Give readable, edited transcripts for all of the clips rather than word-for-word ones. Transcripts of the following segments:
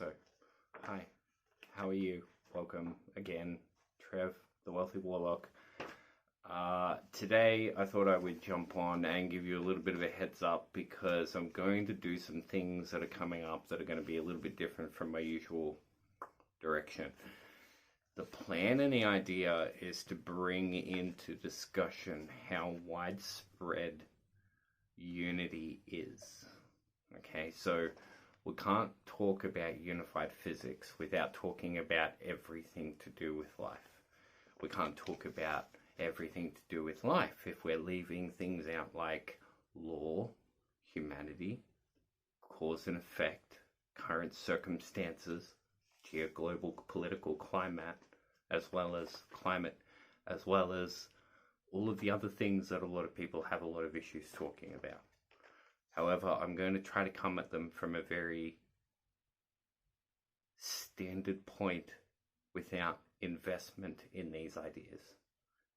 So, hi, how are you? Welcome again, Trev, the Wealthy Warlock. Today I thought I would jump on and give you a little bit of a heads up because I'm going to do some things that are coming up that are going to be a little bit different from my usual direction. The plan and the idea is to bring into discussion how widespread unity is. Okay, so we can't talk about unified physics without talking about everything to do with life. We can't talk about everything to do with life if we're leaving things out like law, humanity, cause and effect, current circumstances, geoglobal political climate, as well as climate, as well as all of the other things that a lot of people have a lot of issues talking about. However, I'm going to try to come at them from a very standard point without investment in these ideas.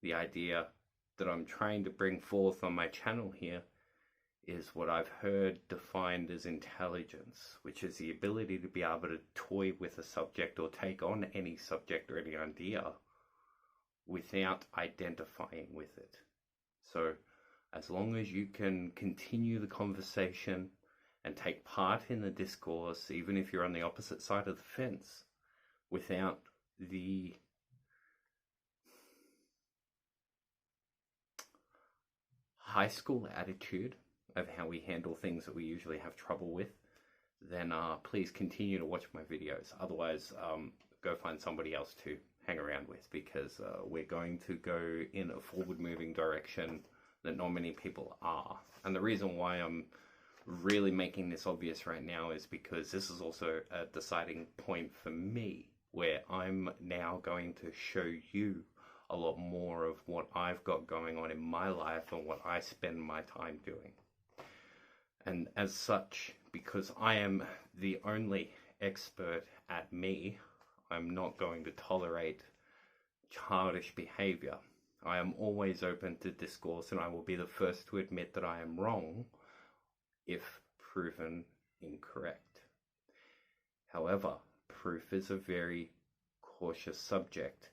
The idea that I'm trying to bring forth on my channel here is what I've heard defined as intelligence, which is the ability to be able to toy with a subject or take on any subject or any idea without identifying with it. So, as long as you can continue the conversation and take part in the discourse, even if you're on the opposite side of the fence, without the high school attitude of how we handle things that we usually have trouble with, then please continue to watch my videos. Otherwise, go find somebody else to hang around with, because we're going to go in a forward-moving direction that not many people are. And the reason why I'm really making this obvious right now is because this is also a deciding point for me, where I'm now going to show you a lot more of what I've got going on in my life and what I spend my time doing. And as such, because I am the only expert at me, I'm not going to tolerate childish behavior. I am always open to discourse, and I will be the first to admit that I am wrong if proven incorrect. However, proof is a very cautious subject,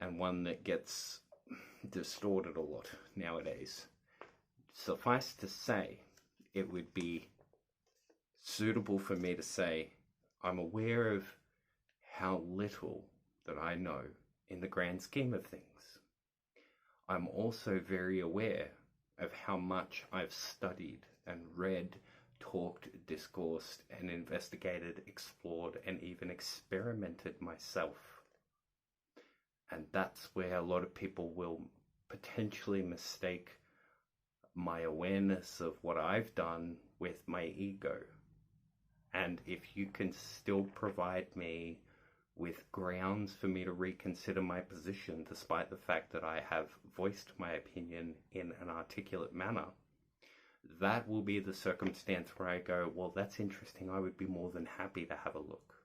and one that gets distorted a lot nowadays. Suffice to say, it would be suitable for me to say I'm aware of how little that I know in the grand scheme of things. I'm also very aware of how much I've studied and read, talked, discoursed, and investigated, explored, and even experimented myself. And that's where a lot of people will potentially mistake my awareness of what I've done with my ego. And if you can still provide me with grounds for me to reconsider my position, despite the fact that I have voiced my opinion in an articulate manner, that will be the circumstance where I go, well, that's interesting. I would be more than happy to have a look.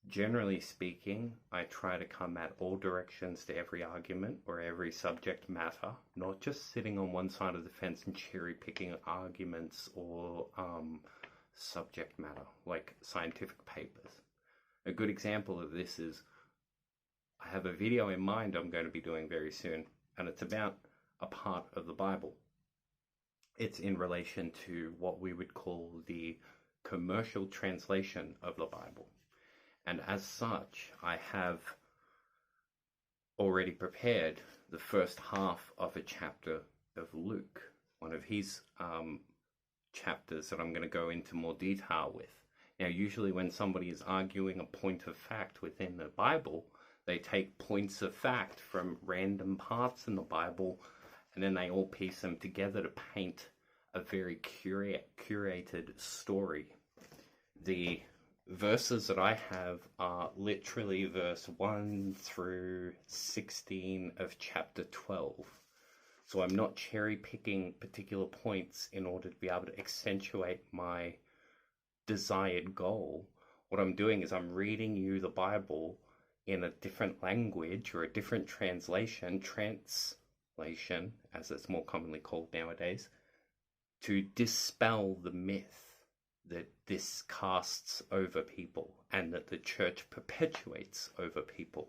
Generally speaking, I try to come at all directions to every argument or every subject matter, not just sitting on one side of the fence and cherry picking arguments or subject matter, like scientific papers. A good example of this is I have a video in mind I'm going to be doing very soon, and it's about a part of the Bible. It's in relation to what we would call the commercial translation of the Bible. And as such, I have already prepared the first half of a chapter of Luke, one of his chapters that I'm going to go into more detail with. Now, usually when somebody is arguing a point of fact within the Bible, they take points of fact from random parts in the Bible, and then they all piece them together to paint a very curated story. The verses that I have are literally verse 1 through 16 of chapter 12. So I'm not cherry picking particular points in order to be able to accentuate my desired goal. What I'm doing is I'm reading you the Bible in a different language or a different translation as it's more commonly called nowadays, to dispel the myth that this casts over people and that the church perpetuates over people.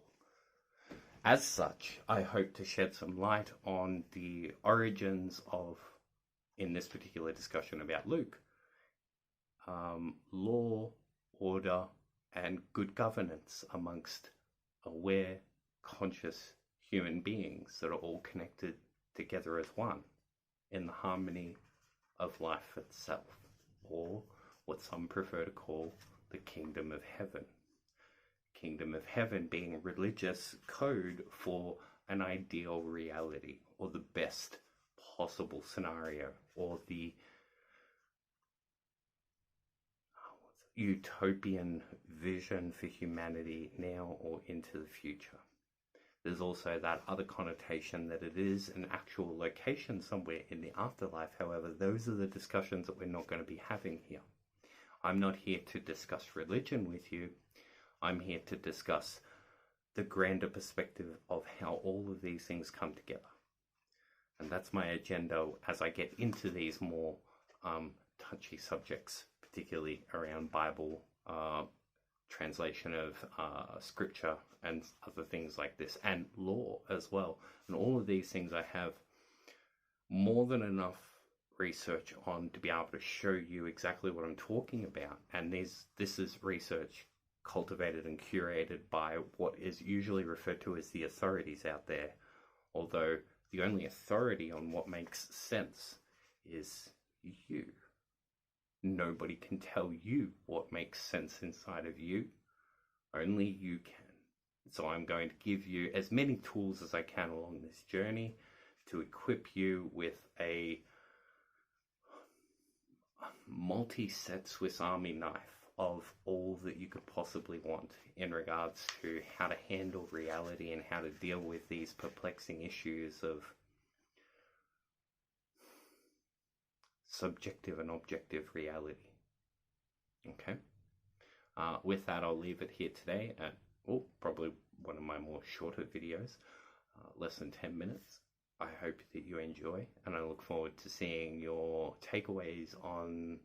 As such, I hope to shed some light on the origins of, in this particular discussion about Luke, law, order, and good governance amongst aware, conscious human beings that are all connected together as one in the harmony of life itself, or what some prefer to call the kingdom of heaven. Kingdom of heaven being a religious code for an ideal reality, or the best possible scenario, or the utopian vision for humanity now or into the future. There's also that other connotation that it is an actual location somewhere in the afterlife. However, those are the discussions that we're not going to be having here. I'm not here to discuss religion with you. I'm here to discuss the grander perspective of how all of these things come together. And that's my agenda as I get into these more touchy subjects, particularly around Bible translation of scripture and other things like this, and law as well. And all of these things I have more than enough research on to be able to show you exactly what I'm talking about. And this is research cultivated and curated by what is usually referred to as the authorities out there, although the only authority on what makes sense is you. Nobody can tell you what makes sense inside of you. Only you can. So I'm going to give you as many tools as I can along this journey to equip you with a multi-set Swiss Army knife of all that you could possibly want in regards to how to handle reality and how to deal with these perplexing issues of subjective and objective reality. Okay. With that, I'll leave it here today at probably one of my more shorter videos, less than 10 minutes. I hope that you enjoy, and I look forward to seeing your takeaways on,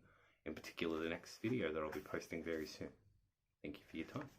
in particular, the next video that I'll be posting very soon. Thank you for your time.